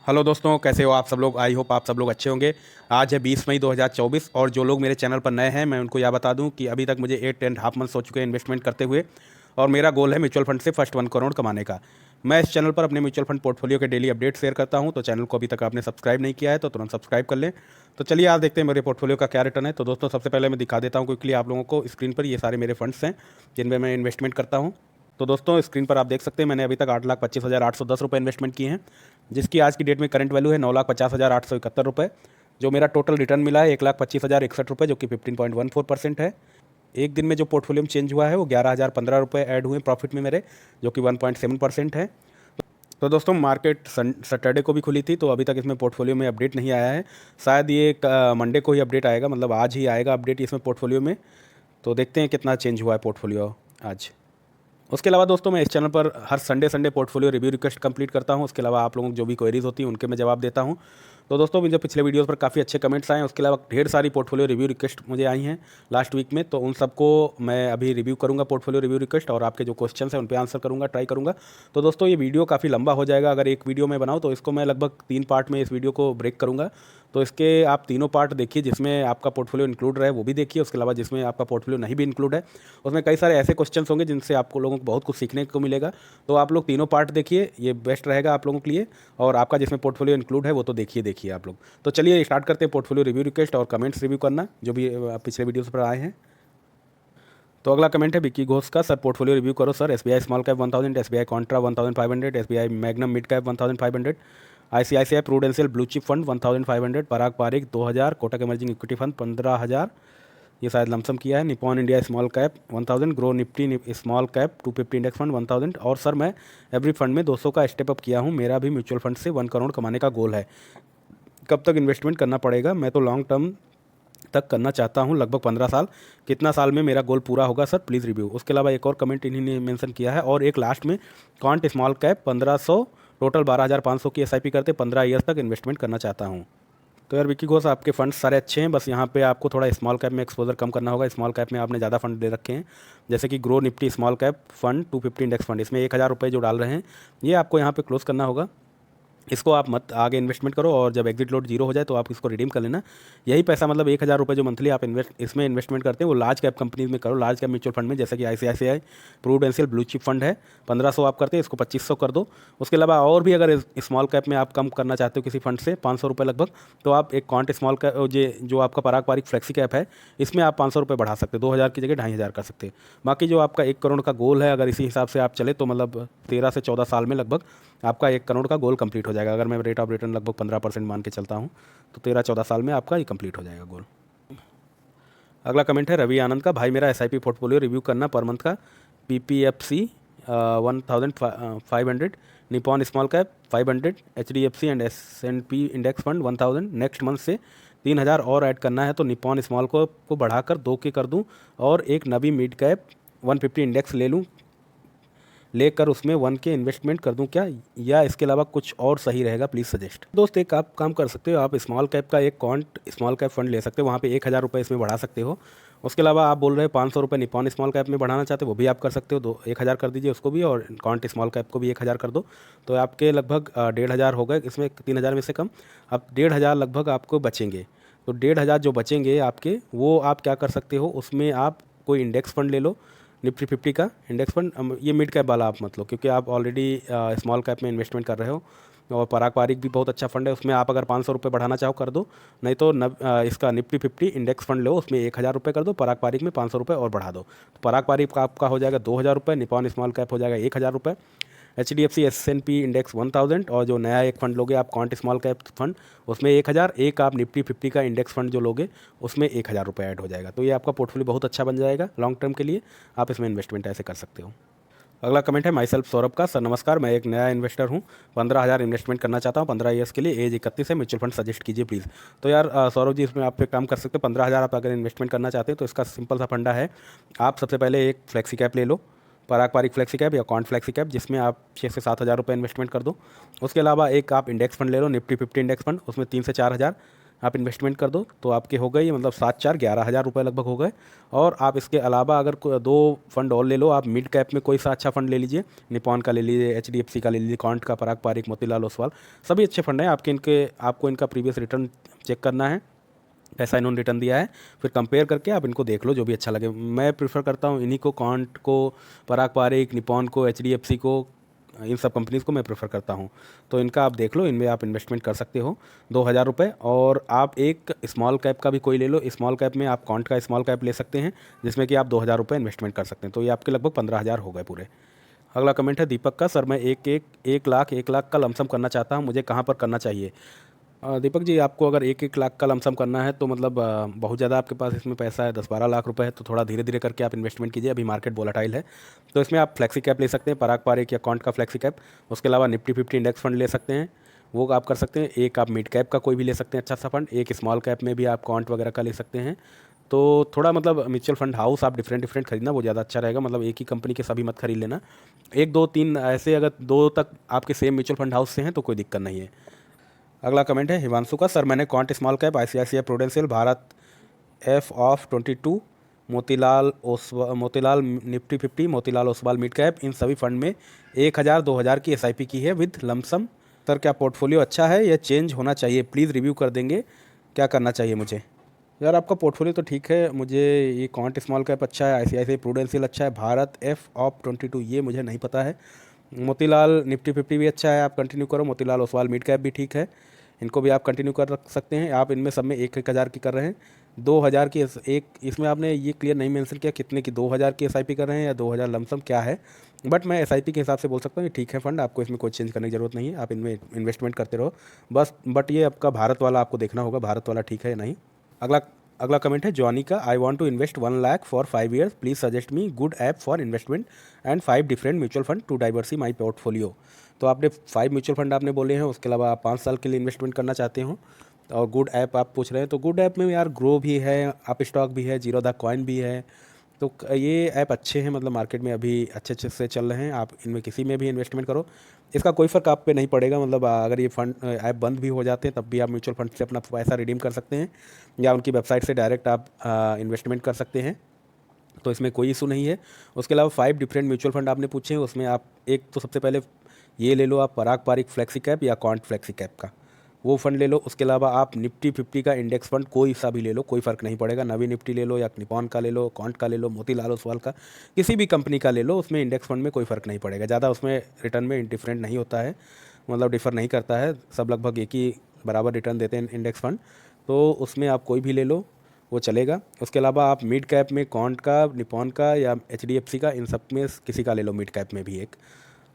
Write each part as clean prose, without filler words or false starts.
Hello दोस्तों, कैसे हो आप सब लोग। आई होप आप सब लोग अच्छे होंगे। आज है 20 मई 2024 और जो लोग मेरे चैनल पर नए हैं मैं उनको यह बता दूं कि अभी तक मुझे 8.5 मंथ्स हो चुके हैं इन्वेस्टमेंट करते हुए। और मेरा गोल है म्यूचुअल फंड से फर्स्ट 1 करोड़ कमाने का। मैं इस चैनल पर अपने म्यूचुअल फंड पोर्टफोलियो के डेली अपडेट शेयर करता हूं, तो चैनल को अभी तक आपने सब्सक्राइब नहीं किया है तो तुरंत सब्सक्राइब कर लें। तो चलिए आज देखते हैं मेरे पोर्टफोलियो का क्या रिटर्न है। तो दोस्तों सबसे पहले मैं दिखा देता हूँ क्विकली आप लोगों को स्क्रीन पर ये सारे मेरे फंड्स हैं जिनमें मैं इन्वेस्टमेंट करता हूँ। तो दोस्तों स्क्रीन पर आप देख सकते हैं मैंने अभी तक 8,25,810 रुपये इन्वेस्टमेंट किए हैं, जिसकी आज की डेट में करंट वैल्यू है 9,50,871 रुपये। जो मेरा टोटल रिटर्न मिला है 1,25,061 रुपये, जो कि 15.14% है। एक दिन में जो पोर्टफोलियो में चेंज हुआ है वो 11,015 रुपये ऐड हुए प्रॉफिट में मेरे, जो कि 1.7% है। तो दोस्तों मार्केट सैटरडे को भी खुली थी, तो अभी तक इसमें पोर्टफोलियो में अपडेट नहीं आया है। शायद ये मंडे को ही अपडेट आएगा, मतलब आज ही आएगा अपडेट इसमें पोर्टफोलियो में। तो देखते हैं कितना चेंज हुआ है पोर्टफोलियो आज। उसके अलावा दोस्तों मैं इस चैनल पर हर Sunday portfolio review request complete करता हूं। उसके अलावा आप लोगों को जो भी क्वेरीज होती हैं उनके मैं जवाब देता हूं। तो दोस्तों मुझे पिछले वीडियोस पर काफ़ी अच्छे कमेंट्स आए हैं। उसके अलावा ढेर सारी पोर्टफोलियो रिव्यू रिक्वेस्ट मुझे आई हैं लास्ट वीक में, तो उन सबको मैं अभी रिव्यू करूंगा पोर्टफोलियो रिव्यू रिक्वेस्ट, और आपके जो क्वेश्चंस हैं उन पर आंसर करूंगा, ट्राई करूंगा। तो दोस्तों ये वीडियो काफ़ी लंबा हो जाएगा अगर एक वीडियो में बनाऊँ, तो इसको मैं लगभग 3 पार्ट में इस वीडियो को ब्रेक करूँगा। तो इसके आप तीनों पार्ट देखिए, जिसमें आपका पोर्टफोलियो इंक्लूड रहे वो भी देखिए। उसके अलावा जिसमें आपका पोर्टफोलियो नहीं भी इंक्लूड है उसमें कई सारे ऐसे क्वेश्चंस होंगे जिनसे आपको लोगों को बहुत कुछ सीखने को मिलेगा। तो आप लोग तीनों पार्ट देखिए, ये बेस्ट रहेगा आप लोगों के लिए। और आपका जिसमें पोर्टफोलियो इंक्लूड है वो तो देखिए आप लोग। तो चलिए स्टार्ट करते हैं पोर्टफोलियो रिव्यू रिक्वेस्ट और कमेंट्स रिव्यू करना जो भी पिछले वीडियोस पर आए हैं। तो अगला कमेंट है विक्की घोष का। सर पोर्टफोलियो रिव्यू करो sir. SBI small cap 1000, SBI Contra 1500, SBI Magnum mid cap 1500, ICICI Prudential blue chip fund 1500, Parag Parikh 2000, Kotak emerging equity fund 15,000, ये शायद लमसम किया है। Nippon India small cap 1000, Groww Nifty small cap 250 index fund 1000। और sir मैं every fund में 200 का step up किया हूँ। मेरा भी म्यूचुअल फंड से 1 करोड़ कमाने का गोल है। कब तक इन्वेस्टमेंट करना पड़ेगा? मैं तो लॉन्ग टर्म तक करना चाहता हूं, लगभग 15 साल। कितना साल में मेरा गोल पूरा होगा सर, प्लीज़ रिव्यू। उसके अलावा एक और कमेंट इन्हीं ने मेंशन किया है, और एक लास्ट में कॉन्ट स्मॉल कैप 1500, टोटल 12,500 की एसआईपी करते 15 ईयर्स तक इन्वेस्टमेंट करना चाहता हूं। तो यार विक्की घोष आपके फंड्स सारे अच्छे हैं, बस यहाँ पे आपको थोड़ा स्मॉल कैप में एक्सपोजर कम करना होगा। स्मॉल कैप में आपने ज़्यादा फंड दे रखे हैं, जैसे कि grow Nifty small cap fund 250 index fund, इसमें 1,000 रुपये जो डाल रहे हैं ये आपको यहाँ पे क्लोज करना होगा। इसको आप मत आगे इन्वेस्टमेंट करो, और जब एग्जिट लोड जीरो हो जाए तो आप इसको रिडीम कर लेना। यही पैसा मतलब 1,000 रुपये जो मंथली आप इसमें इन्वेस्टमेंट करते हैं वो लार्ज कैप कंपनीज में करो, लार्ज कैप म्यूचुअल फंड में, जैसे कि ICICI Prudential blue chip fund है 1500 आप करते हैं, इसको 2500 कर दो। उसके अलावा और भी अगर स्मॉल कैप में आप कम करना चाहते हो किसी फंड से 500 रुपये लगभग, तो आप एक कॉन्ट स्मॉल कैप जो आपका पराग पारिक फ्लेक्सी कैप है इसमें आप 500 रुपये बढ़ा सकते हैं, 2,000 की जगह 2,500 कर सकते हैं। बाकी जो आपका 1 करोड़ का गोल है, अगर इसी हिसाब से आप चले तो मतलब 13 से 14 साल में लगभग आपका 1 करोड़ का गोल कंप्लीट हो जाएगा। अगर मैं रेट ऑफ रिटर्न लगभग 15% मान के चलता हूँ तो 13-14 साल में आपका ये कंप्लीट हो जाएगा गोल। अगला कमेंट है रवि आनंद का। भाई मेरा एसआईपी पोर्टफोलियो रिव्यू करना पर मंथ का। पीपीएफसी 1,500, Nippon small cap 500, HDFC and S&P index fund 1,000। Next month से 3,000 और ऐड करना है, तो निपॉन स्मॉल को बढ़ाकर 2 के कर दूँ, और एक नवी मिड कैप 150 इंडेक्स लेकर उसमें 1 के इन्वेस्टमेंट कर दूं क्या, या इसके अलावा कुछ और सही रहेगा, प्लीज़ सजेस्ट। दोस्त एक आप काम कर सकते हो, आप स्मॉल कैप का एक कॉन्ट स्मॉल कैप फंड ले सकते हो, वहाँ पे 1,000 रुपये इसमें बढ़ा सकते हो। उसके अलावा आप बोल रहे हो 500 रुपये निपॉन स्मॉल कैप में बढ़ाना चाहते हो, वो भी आप कर सकते हो। 1,000 कर दीजिए उसको भी, और कॉन्ट स्मॉल कैप को भी 1,000 कर दो, तो आपके लगभग 1,500 हो गए इसमें, 3,000 में से कम। अब 1,500 लगभग आपको बचेंगे, तो 1,500 जो बचेंगे आपके, वो आप क्या कर सकते हो, उसमें आप कोई इंडेक्स फंड ले लो, निफ्टी 50 का इंडेक्स फंड। ये मिड कैप वाला आप मत लो, क्योंकि आप ऑलरेडी स्मॉल कैप में इन्वेस्टमेंट कर रहे हो। और पराग पारिक भी बहुत अच्छा फंड है, उसमें आप अगर 500 रुपये बढ़ाना चाहो कर दो, नहीं तो इसका निफ्टी 50 इंडेक्स फंड लो, उसमें 1,000 रुपये कर दो, पराग पारिक में 500 रुपये और बढ़ा दो, तो पराग पारिक का आपका हो जाएगा 2,000 रुपये, निपॉन स्मॉल कैप हो जाएगा 1,000 रुपये, एचडीएफसी एसएनपी इंडेक्स 1,000, और जो नया एक फंड लोगे आप कॉन्ट स्मॉल कैप फंड, उसमें 1,000, एक आप निफ्टी 50 का इंडेक्स फंड जो लोगे उसमें 1,000 रुपये ऐड हो जाएगा। तो ये आपका पोर्टफोलियो बहुत अच्छा बन जाएगा लॉन्ग टर्म के लिए, आप इसमें इन्वेस्टमेंट ऐसे कर सकते हो। अगला कमेंट है माई सेल्फ सौरभ का। सर नमस्कार, मैं एक नया इन्वेस्टर हूँ, 15,000 इन्वेस्टमेंट करना चाहता हूँ 15 ईयर्स के लिए, एज 31 है, म्यूचुअल फंड सजेस्ट कीजिए प्लीज़। तो यार सौरभ जी, इसमें आप एक काम कर सकते हो, 15,000 आप अगर इन्वेस्टमेंट करना चाहते हैं तो इसका सिंपल सा फंडा है, आप सबसे पहले एक फ्लेक्सी कैप ले लो, पराग पारिक फ्लेक्सी कैप या कॉन्ट फ्लेक्सी कैप, जिसमें आप 6 से 7 हज़ार रुपये इन्वेस्टमेंट कर दो। उसके अलावा एक आप इंडेक्स फंड ले लो, निफ्टी 50 इंडेक्स फंड, उसमें 3 से 4 हज़ार, आप इन्वेस्टमेंट कर दो तो आपके हो गए, मतलब 7-4-11 हज़ार रुपये लगभग हो गए। और आप इसके अलावा अगर 2 फंड और ले लो, आप मिड कैप में कोई सा अच्छा फंड ले लीजिए, निपॉन का ले लीजिए, HDFC का ले लीजिए, क्वांट का, पराग पारिक, मोतीलाल ओसवाल, सभी अच्छे फंड हैं आपको इनका प्रीवियस रिटर्न चेक करना है, कैसा इन्होंने रिटर्न दिया है, फिर कंपेयर करके आप इनको देख लो जो भी अच्छा लगे। मैं प्रेफर करता हूँ इन्हीं को, क्वांट को, पराग पारिक, निपॉन को, HDFC को, इन सब कंपनीज़ को मैं प्रेफर करता हूँ। तो इनका आप देख लो, इनमें आप इन्वेस्टमेंट कर सकते हो 2,000 रुपये। और आप एक स्मॉल कैप का भी कोई ले लो, स्मॉल कैप में आप क्वांट का स्मॉल कैप ले सकते हैं, जिसमें कि आप 2,000 रुपये इन्वेस्टमेंट कर सकते हैं। तो ये आपके लगभग 15,000 हो गए पूरे। अगला कमेंट है दीपक का, सर मैं एक लाख का लमसम करना चाहता हूँ, मुझे कहाँ पर करना चाहिए? दीपक जी, आपको अगर 1-1 लाख का लमसम करना है तो मतलब बहुत ज़्यादा आपके पास इसमें पैसा है, 10-12 लाख रुपए है, तो थोड़ा धीरे धीरे करके आप इन्वेस्टमेंट कीजिए। अभी मार्केट वोलेटाइल है, तो इसमें आप फ्लेक्सी कैप ले सकते हैं, पराग पारिक या क्वांट का फ्लेक्सी कैप। उसके अलावा निफ्टी 50 इंडेक्स फंड ले सकते हैं, वो आप कर सकते हैं। एक आप मिड कैप का कोई भी ले सकते हैं अच्छा सा फंड, एक स्मॉल कैप में भी आप क्वांट वगैरह का ले सकते हैं। तो थोड़ा मतलब म्यूचुअल फंड हाउस आप डिफरेंट डिफरेंट खरीदना, वो ज़्यादा अच्छा रहेगा। मतलब एक ही कंपनी के सभी मत खरीद लेना, 1-2-3 ऐसे, अगर 2 तक आपके सेम म्यूचुअल फंड हाउस से हैं तो कोई दिक्कत नहीं है। अगला कमेंट है हिमांशु का, सर मैंने Quant small cap, ICICI Prudential, Bharat F22, Motilal Nifty 50, Motilal Oswal mid cap, इन सभी फंड में 1,000-2,000 की SIP की है विद लमसम। सर क्या पोर्टफोलियो अच्छा है या चेंज होना चाहिए? प्लीज़ रिव्यू कर देंगे, क्या करना चाहिए मुझे? यार आपका पोर्टफोलियो तो ठीक है, मुझे ये क्वांट स्मॉल कैप अच्छा है, ICICI प्रूडेंशियल अच्छा है, भारत F22 ये मुझे नहीं पता है, मोतीलाल निफ्टी 50 भी अच्छा है, आप कंटिन्यू करो, मोतीलाल ओसवाल मिड कैप भी ठीक है, इनको भी आप कंटिन्यू कर रख सकते हैं। आप इनमें सब में 1-1 हज़ार की कर रहे हैं, 2,000 की एक, इसमें आपने ये क्लियर नहीं मेंशन किया कितने की, 2,000 की SIP कर रहे हैं या 2,000 लमसम क्या है, बट मैं SIP के हिसाब से बोल सकता हूँ ये ठीक है फंड, आपको इसमें कोई चेंज करने की ज़रूरत नहीं है, आप इनमें इन्वेस्टमेंट करते रहो बस। बट ये आपका भारत वाला आपको देखना होगा, भारत वाला ठीक है या नहीं। अगला अगला कमेंट है जॉनी का, I want to invest 1 lakh for 5 years, please suggest me good app for investment and 5 different mutual fund to diversify my portfolio. तो आपने 5 म्यूचुअल फंड आपने बोले हैं, उसके अलावा आप 5 साल के लिए इन्वेस्टमेंट करना चाहते हो, और गुड ऐप आप पूछ रहे हैं। तो गुड ऐप में यार ग्रो भी है, अप स्टॉक भी है, जीरो द कॉइन भी है, तो ये ऐप अच्छे हैं, मतलब मार्केट में अभी अच्छे अच्छे से चल रहे हैं, आप इनमें किसी में भी इन्वेस्टमेंट करो, इसका कोई फ़र्क आप पे नहीं पड़ेगा। मतलब अगर ये फंड ऐप बंद भी हो जाते हैं तब भी आप म्यूचुअल फंड से अपना पैसा रिडीम कर सकते हैं, या उनकी वेबसाइट से डायरेक्ट आप इन्वेस्टमेंट कर सकते हैं, तो इसमें कोई इशू नहीं है। उसके अलावा 5 डिफरेंट म्यूचुअल फंड आपने पूछे हैं, उसमें आप एक तो सबसे पहले ये ले लो आप, पराग पारिक फ्लेक्सी कैप या क्वांट फ्लेक्सी कैप का वो फंड ले लो। उसके अलावा आप निफ्टी 50 का इंडेक्स फंड कोई सा भी ले लो, कोई फ़र्क नहीं पड़ेगा, नवी निफ्टी ले लो या निपॉन का ले लो, क्वांट का ले लो, मोतीलाल ओसवाल का, किसी भी कंपनी का ले लो, उसमें इंडेक्स फंड में कोई फ़र्क नहीं पड़ेगा, ज़्यादा उसमें रिटर्न में डिफरेंट नहीं होता है, मतलब डिफ़र नहीं करता है, सब लगभग एक ही बराबर रिटर्न देते हैं इंडेक्स फंड, तो उसमें आप कोई भी ले लो वो चलेगा। उसके अलावा आप मिड कैप में क्वांट का, निपॉन का या HDFC का, इन सब में किसी का ले लो मिड कैप में भी एक,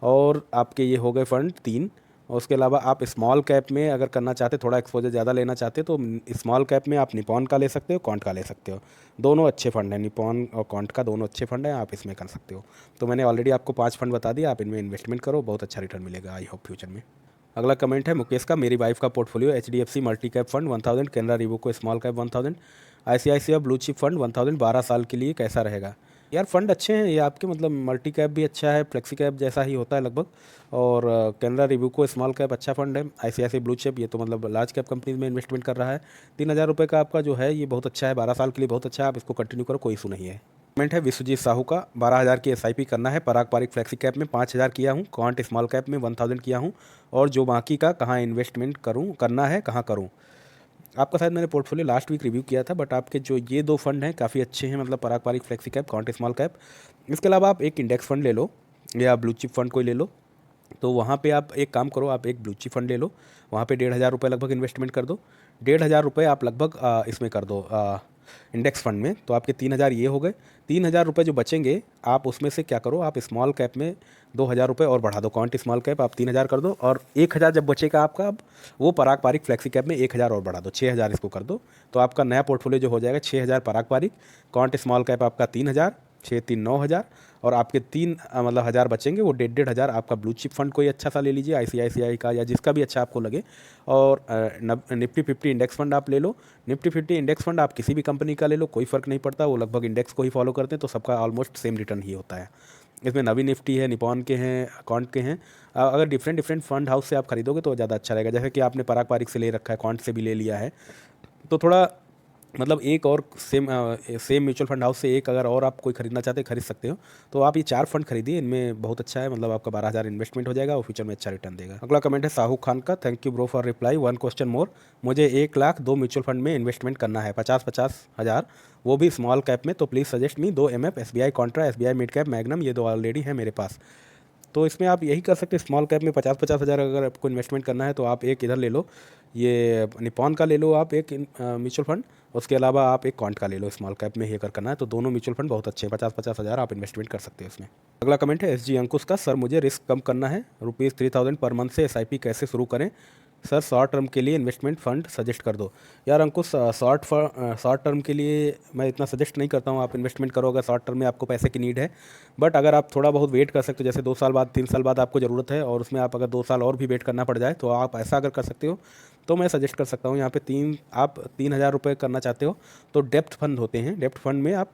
और आपके ये हो गए फंड 3। और उसके अलावा आप स्मॉल कैप में अगर करना चाहते, थोड़ा एक्सपोजर ज़्यादा लेना चाहते, तो स्मॉल कैप में आप निपॉन का ले सकते हो, क्वांट का ले सकते हो, दोनों अच्छे फंड हैं, निपॉन और क्वांट का दोनों अच्छे फंड हैं, आप इसमें कर सकते हो। तो मैंने ऑलरेडी आपको 5 फंड बता दिया, आप इनमें इन्वेस्टमेंट करो, बहुत अच्छा रिटर्न मिलेगा आई होप फ्यूचर में। अगला कमेंट है मुकेश का, मेरी वाइफ का portfolio HDFC multi cap fund 1000, Canara Robeco small cap 1000, ICICI blue chip fund 1000, 12 साल के लिए कैसा रहेगा? यार फंड अच्छे हैं ये आपके, मतलब मल्टी कैप भी अच्छा है, फ्लेक्सी कैप जैसा ही होता है लगभग, और कैनरा रिव्यू को स्मॉल कैप अच्छा फंड है, ICICI ब्लू चिप ये तो मतलब लार्ज कैप कंपनीज में इन्वेस्टमेंट कर रहा है। 3,000 रुपये का आपका जो है ये बहुत अच्छा है, 12 साल के लिए बहुत अच्छा है, आप इसको कंटिन्यू करो, कोई इशू नहीं है। कमेंट है विश्वजीत साहू का, 12,000 की SIP करना है, पराग पारिक फ्लेक्सी कैप में 5,000 किया हूँ, क्वांट स्मॉल कैप में 1,000 किया हूँ, और जो बाकी का कहाँ इन्वेस्टमेंट करूँ, करना है कहाँ करूँ? आपका शायद मैंने पोर्टफोलियो लास्ट वीक रिव्यू किया था, बट आपके जो ये 2 फंड हैं काफ़ी अच्छे हैं, मतलब Parag Parikh flexi cap, Quant small cap. इसके अलावा आप एक इंडेक्स फंड ले लो या ब्लू चिप फंड कोई ले लो, तो वहाँ पे आप एक काम करो, आप एक ब्लू चिप फंड ले लो, वहाँ पे 1,500 रुपये लगभग इन्वेस्टमेंट कर दो, 1,500 रुपये आप लगभग इसमें कर दो इंडेक्स फंड में, तो आपके 3,000 ये हो गए। 3,000 रुपये जो बचेंगे आप उसमें से क्या करो, आप स्मॉल कैप में 2,000 रुपये और बढ़ा दो, क्वांट स्मॉल कैप आप 3,000 कर दो, और 1,000 जब बचेगा आपका, अब वो पराग पारिक फ्लेक्सी कैप में 1,000 और बढ़ा दो, 6,000 इसको कर दो, तो आपका नया पोर्टफोलियो जो हो जाएगा 6,000 पराग पारिक, क्वांट स्मॉल कैप आपका 3,000, 6-3 9,000, और आपके 3 मतलब हज़ार बचेंगे, वो 1,500 आपका ब्लू चिप फंड कोई अच्छा सा ले लीजिए, ICICI का या जिसका भी अच्छा आपको लगे, और निफ्टी 50 इंडेक्स फंड आप ले लो। निफ्टी 50 इंडेक्स फंड आप किसी भी कंपनी का ले लो, कोई फ़र्क नहीं पड़ता, वो लगभग इंडेक्स को ही फॉलो करते हैं, तो सबका ऑलमोस्ट सेम रिटर्न ही होता है। इसमें नवी निफ्टी है, निपॉन के हैं, क्वांट के हैं, अगर डिफरेंट डिफरेंट फंड हाउस से आप खरीदोगे तो ज़्यादा अच्छा रहेगा, जैसे कि आपने पराग पारिक से ले रखा है, क्वांट से भी ले लिया है, तो थोड़ा मतलब एक और सेम म्यूचुअल फंड हाउस से एक अगर और आप कोई खरीदना चाहते हैं खरीद सकते हो। तो आप ये 4 फंड खरीदिए, इनमें बहुत अच्छा है, मतलब आपका 12,000 इन्वेस्टमेंट हो जाएगा और फ्यूचर में अच्छा रिटर्न देगा। अगला कमेंट है साहू खान का, thank you bro for reply, one question more. मुझे 1 लाख 2 म्यूचुअल फंड में इन्वेस्टमेंट करना है, 50-50 हज़ार, वो भी स्मॉल कैप में, तो please suggest me 2 MF, SBI Contra, SBI mid cap, magnum, ये 2 ऑलरेडी है मेरे पास। तो इसमें आप यही कर सकते हैं, स्मॉल कैप में 50-50 हज़ार अगर आपको इन्वेस्टमेंट करना है तो आप एक इधर ले लो, ये निपॉन का ले लो आप एक म्यूचुअल फंड, उसके अलावा आप एक कॉन्ट का ले लो, स्मॉल कैप में ही अगर करना है तो दोनों म्यूचुअल फंड बहुत अच्छे हैं, 50-50 हज़ार आप इन्वेस्टमेंट कर सकते हैं उसमें। अगला कमेंट है SG अंकुश का, सर मुझे रिस्क कम करना है, ₹3000 पर मंथ से SIP कैसे शुरू करें सर, शॉर्ट टर्म के लिए इन्वेस्टमेंट फ़ंड सजेस्ट कर दो। यार अंकुश, शॉर्ट टर्म के लिए मैं इतना सजेस्ट नहीं करता हूँ आप इन्वेस्टमेंट करो अगर शॉर्ट टर्म में आपको पैसे की नीड है। बट अगर आप थोड़ा बहुत वेट कर सकते हो, जैसे 2 साल बाद 3 साल बाद आपको ज़रूरत है और उसमें आप अगर 2 साल और भी वेट करना पड़ जाए तो आप ऐसा अगर कर सकते हो तो मैं सजेस्ट कर सकता हूँ। यहाँ पे आप 3,000 रुपये करना चाहते हो तो डेप्थ फंड होते हैं, डेप्थ फंड में आप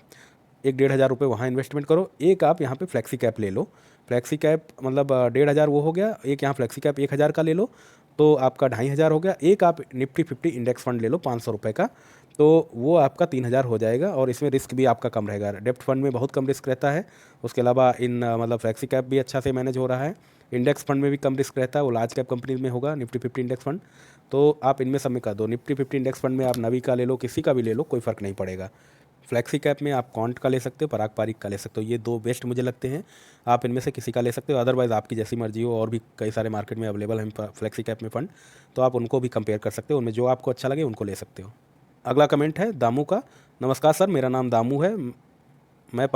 1-1,500 रुपये वहाँ इन्वेस्टमेंट करो। एक आप यहाँ पे फ्लेक्सी कैप ले लो, फ्लेक्सी कैप मतलब 1,500 वो हो गया, एक यहाँ फ्लेक्सी कैप 1,000 का ले लो तो आपका 2,500 हो गया। एक आप निफ्टी 50 इंडेक्स फंड ले लो 500 रुपये का, तो वो आपका 3,000 हो जाएगा और इसमें रिस्क भी आपका कम रहेगा। डेप्थ फंड में बहुत कम रिस्क रहता है, उसके अलावा इन मतलब फ्लेक्सी कैप भी अच्छा से मैनेज हो रहा है, इंडेक्स फंड में भी कम रिस्क रहता है, वो लार्ज कैप कंपनी में होगा निफ्टी 50 इंडेक्स फंड। तो आप इनमें सब में कर दो, निफ्टी 50 इंडेक्स फंड में आप नवी का ले लो, किसी का भी ले लो, कोई फ़र्क नहीं पड़ेगा। फ्लेक्सी कैप में आप कॉन्ट का ले सकते हो, पराग पारिक का ले सकते हो, ये 2 बेस्ट मुझे लगते हैं। आप इनमें से किसी का ले सकते हो, अदरवाइज़ आपकी जैसी मर्जी हो, और भी कई सारे मार्केट में अवेलेबल हैं फ्लेक्सी कैप में फ़ंड, तो आप उनको भी कंपेयर कर सकते हो, उनमें जो आपको अच्छा लगे उनको ले सकते हो। अगला कमेंट है दामू का, नमस्कार सर, मेरा नाम दामू है, मैं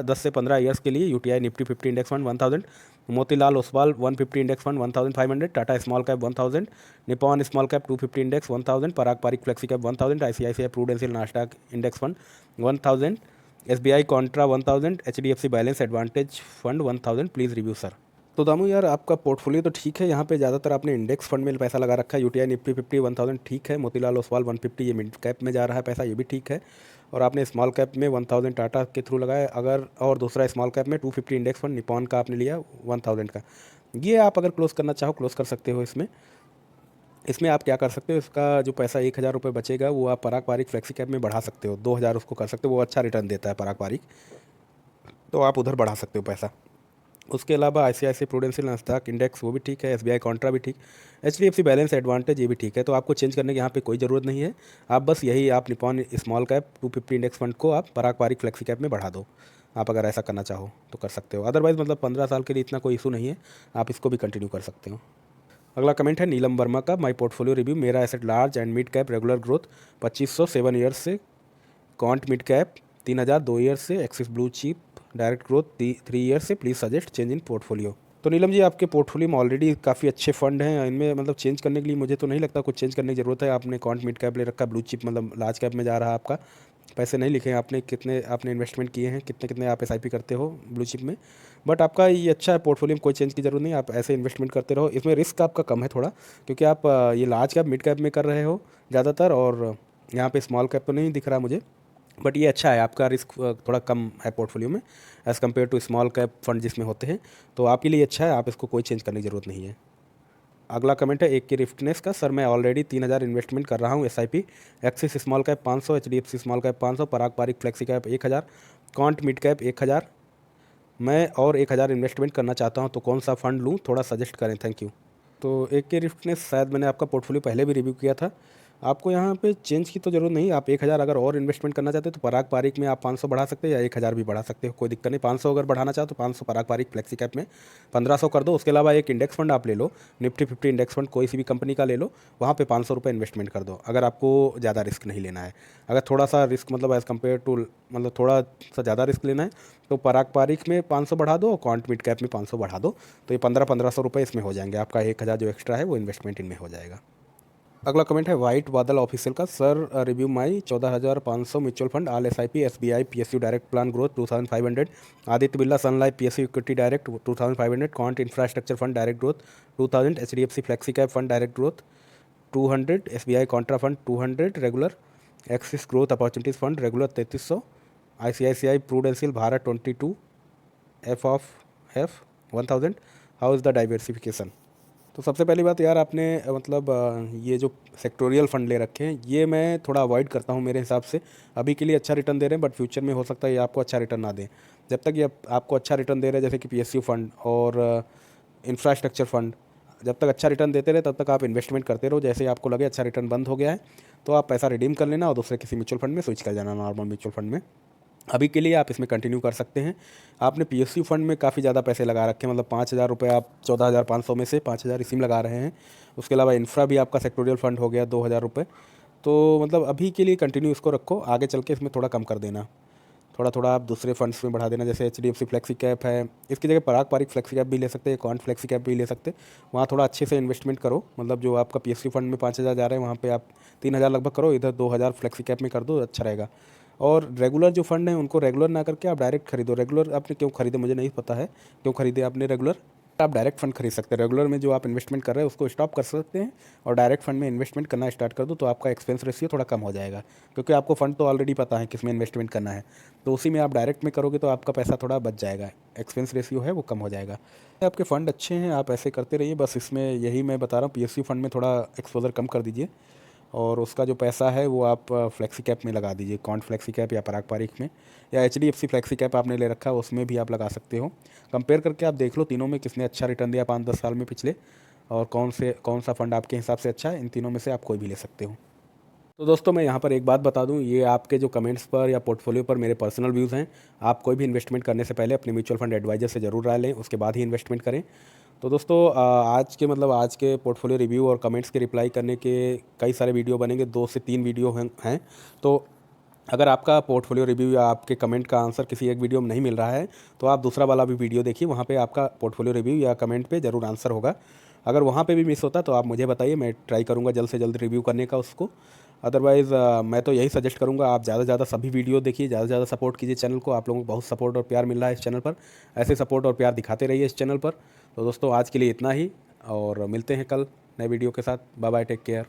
10 से 15 ईयर्स के लिए UTI Nifty 50 index fund 1000, Motilal Oswal 150 index fund 1500, Tata small cap 1000, Nippon small cap 250 index 1000, Parag Parikh flexi cap 1000, ICICI Prudential Nasdaq index fund 1000, SBI Contra 1000, HDFC balance advantage fund 1000, please review sir. तो दामू यार, आपका पोर्टफोलियो तो ठीक है, यहाँ पे ज़्यादातर आपने इंडेक्स फंड में पैसा लगा रखा है, यूटीआई निफ्टी 50 1000 ठीक है, मोतीलाल ओसवाल 150 ये मिड कैप में जा रहा है पैसा, ये भी ठीक है, और आपने स्मॉल कैप में 1000 टाटा के थ्रू लगाया अगर, और दूसरा स्मॉल कैप में 250 इंडेक्स फंड निपॉन का आपने लिया 1000 का, ये आप अगर क्लोज़ करना चाहो क्लोज़ कर सकते हो। इसमें इसमें आप क्या कर सकते हो, इसका जो पैसा 1,000 रुपये बचेगा वो आप पराग पारिक फ्लेक्सी कैप में बढ़ा सकते हो, 2,000 उसको कर सकते हो, वो अच्छा रिटर्न देता है पराग पारिक, तो आप उधर बढ़ा सकते हो पैसा। उसके अलावा आईसीआईसीआई प्रूडेंशियल नास्डॉक इंडेक्स वो भी ठीक है, एसबीआई कॉन्ट्रा भी ठीक, एचडीएफसी बैलेंस एडवांटेज ये भी ठीक है, तो आपको चेंज करने की यहाँ पे कोई ज़रूरत नहीं है। आप बस यही आप Nippon small cap 250 index fund को आप पराग पारिक फ्लेक्सी कैप में बढ़ा दो, आप अगर ऐसा करना चाहो तो कर सकते हो, अदरवाइज़ मतलब 15 साल के लिए इतना कोई इशू नहीं है, आप इसको भी कंटिन्यू कर सकते हो। अगला कमेंट है नीलम वर्मा का, माई पोर्टफोलियो रिव्यू, मेरा asset large and mid cap regular growth 2500 7 years से, कॉन्ट मिड कैप 3,000 2 ईयर्स से, Axis blue chip direct growth 3 years से, please suggest change in portfolio. तो नीलम जी, आपके पोर्टफोलियो में ऑलरेडी काफ़ी अच्छे फंड हैं, इनमें मतलब चेंज करने के लिए मुझे तो नहीं लगता कुछ चेंज करने की ज़रूरत है। आपने कॉन्ट मिड कैप ले रखा, ब्लू चिप मतलब लार्ज कैप में जा रहा है आपका, पैसे नहीं लिखे हैं आपने, कितने आपने इन्वेस्टमेंट किए हैं, कितने कितने आप एसआईपी करते हो ब्लू चिप में, बट आपका ये अच्छा है, पोर्टफोलियो में कोई चेंज की ज़रूरत नहीं, आप ऐसे इन्वेस्टमेंट करते रहो। इसमें रिस्क आपका कम है थोड़ा, क्योंकि आप ये लार्ज कैप मिड कैप में कर रहे हो ज़्यादातर, और यहाँ पे स्मॉल कैप तो नहीं दिख रहा मुझे, बट ये अच्छा है, आपका रिस्क थोड़ा कम है पोर्टफोलियो में as compare to small cap fund जिसमें होते हैं, तो आपके लिए अच्छा है, आप इसको कोई चेंज करने की ज़रूरत नहीं है। अगला कमेंट है एक की रिफ्टनेस का, सर मैं ऑलरेडी 3,000 इन्वेस्टमेंट कर रहा हूँ SIP, Axis small cap 500, HDFC small cap 500, Parag Parikh flexi cap 1,000, Quant mid cap 1,000, मैं और 1,000 इन्वेस्टमेंट करना चाहता हूँ तो कौन सा फ़ंड लूँ, थोड़ा सजेस्ट करें, थैंक यू। तो एक के रिफ्टनेस शायद मैंने आपका पोर्टफोलियो पहले भी रिव्यू किया था, आपको यहाँ पे चेंज की तो ज़रूरत नहीं, आप 1,000 अगर और इन्वेस्टमेंट करना चाहते हो तो पराग पारिक में आप 500 बढ़ा सकते हो या 1,000 भी बढ़ा सकते हो, कोई दिक्कत नहीं। 500 अगर बढ़ाना चाहो तो 500 पराग पारिक फ्लेक्सी कैप में, 1,500 कर दो। उसके अलावा एक इंडेक्स फंड आप ले लो, निफ्टी 50 इंडेक्स फंड कोई सी भी कंपनी का ले लो, वहाँ पे 500 रुपये इन्वेस्टमेंट कर दो, अगर आपको ज़्यादा रिस्क नहीं लेना है। अगर थोड़ा सा रिस्क मतलब एज़ कम्पेयर टू मतलब थोड़ा सा ज़्यादा रिस्क लेना है तो पराग पारिक में 500 बढ़ा दो और क्वांट मिड कैप में 500 बढ़ा दो, तो ये 1500 रुपये इसमें हो जाएंगे, आपका 1,000 जो एक्स्ट्रा है वो इन्वेस्टमेंट इनमें हो जाएगा। अगला कमेंट है वाइट बादल ऑफिशियल का, sir review my 14,500 mutual fund, all SIP, SBI PSU direct plan growth 2,500, Aditya Birla Sun Life PSU equity direct 2,500, Quant infrastructure fund direct growth 2,000, HDFC flexi cap fund direct growth 200, SBI contra fund 200 regular, Axis growth opportunities fund regular 3,300, ICICI Prudential Bharat 22, F of F 1,000, how is the diversification. तो सबसे पहली बात यार, आपने मतलब ये जो sectoral fund ले रखे हैं ये मैं थोड़ा अवॉइड करता हूँ मेरे हिसाब से। अभी के लिए अच्छा रिटर्न दे रहे हैं, बट फ्यूचर में हो सकता है ये आपको अच्छा रिटर्न ना दें। जब तक ये आपको अच्छा रिटर्न दे रहे हैं, जैसे कि पीएसयू फंड और इंफ्रास्ट्रक्चर फंड, जब तक अच्छा रिटर्न देते रहे तब तक आप इन्वेस्टमेंट करते रहो। जैसे ही आपको लगे अच्छा रिटर्न बंद हो गया है तो आप पैसा रिडीम कर लेना और दूसरे किसी म्यूचुअल फंड में स्विच कर जाना, नॉर्मल म्यूचुअल फंड में। अभी के लिए आप इसमें कंटिन्यू कर सकते हैं। आपने पीएसयू फंड में काफ़ी ज़्यादा पैसे लगा रखे हैं, मतलब 5,000 रुपये आप 14,500 में से 5,000 इसी में लगा रहे हैं। उसके अलावा इंफ्रा भी आपका सेक्टोरियल फंड हो गया 2,000 रुपये। तो मतलब अभी के लिए कंटिन्यू इसको रखो, आगे चल के इसमें थोड़ा कम कर देना। थोड़ा थोड़ा आप दूसरे फंड्स में बढ़ा देना, जैसे एचडीएफसी फ्लेक्सी कैप है, इसकी जगह पराग पारिक फ्लेक्सी कैप भी ले सकते हैं, कॉन्ट फ्लेक्सी कैप भी ले सकते हैं। वहाँ थोड़ा अच्छे से इन्वेस्टमेंट करो, मतलब जो आपका पीएसयू फंड में 5,000 जा रहे हैं वहाँ पे आप 3,000 लगभग करो, इधर 2,000 फ्लेक्सी कैप में कर दो, अच्छा रहेगा। और रेगुलर जो फंड है उनको रेगुलर ना करके आप डायरेक्ट खरीदो। रेगुलर आपने क्यों खरीदे मुझे नहीं पता है, क्यों खरीदे आपने रेगुलर? आप डायरेक्ट फंड खरीद सकते हैं। रेगुलर में जो आप इन्वेस्टमेंट कर रहे हैं उसको स्टॉप कर सकते हैं और डायरेक्ट फंड में इन्वेस्टमेंट करना स्टार्ट कर दो, तो आपका एक्सपेंस रेशियो थोड़ा कम हो जाएगा, क्योंकि आपको फंड तो ऑलरेडी पता है किस में इन्वेस्टमेंट करना है। तो उसी में आप डायरेक्ट में करोगे तो आपका पैसा थोड़ा बच जाएगा, एक्सपेंस रेशियो है वो कम हो जाएगा। आपके फंड अच्छे हैं, आप ऐसे करते रहिए, बस इसमें यही मैं बता रहा हूँ, पीएसयू फंड में थोड़ा एक्सपोजर कम कर दीजिए और उसका जो पैसा है वो आप फ्लेक्सी कैप में लगा दीजिए, कॉन्ट फ्लेक्सी कैप या पराग पारिक में, या एचडीएफसी फ्लेक्सी कैप आपने ले रखा है उसमें भी आप लगा सकते हो। कंपेयर करके आप देख लो तीनों में किसने अच्छा रिटर्न दिया 5-10 साल में पिछले, और कौन सा फंड आपके हिसाब से अच्छा है। इन तीनों में से आप कोई भी ले सकते हो। तो दोस्तों मैं यहाँ पर एक बात बता दूँ, ये आपके जो कमेंट्स पर या पोर्टफोलियो पर मेरे पर्सनल व्यूज़ हैं। आप कोई भी इन्वेस्टमेंट करने से पहले अपने म्यूचुअल फंड एडवाइजर से ज़रूर राय लें, उसके बाद ही इन्वेस्टमेंट करें। तो दोस्तों आज के पोर्टफोलियो रिव्यू और कमेंट्स के रिप्लाई करने के कई सारे वीडियो बनेंगे, 2 से 3 वीडियो हैं। तो अगर आपका पोर्टफोलियो रिव्यू या आपके कमेंट का आंसर किसी एक वीडियो में नहीं मिल रहा है तो आप दूसरा वाला भी वीडियो देखिए, वहाँ पे आपका पोर्टफोलियो रिव्यू या कमेंट पे ज़रूर आंसर होगा। अगर वहाँ पे भी मिस होता तो आप मुझे बताइए, मैं ट्राई करूँगा जल्द से जल्द रिव्यू करने का उसको। अदरवाइज़ मैं तो यही सजेस्ट करूँगा, आप ज़्यादा से ज़्यादा सभी वीडियो देखिए, ज़्यादा से ज़्यादा सपोर्ट कीजिए चैनल को। आप लोगों को बहुत सपोर्ट और प्यार मिल रहा है इस चैनल पर, ऐसे सपोर्ट और प्यार दिखाते रहिए इस चैनल पर। तो दोस्तों आज के लिए इतना ही, और मिलते हैं कल नए वीडियो के साथ। Bye bye, take care.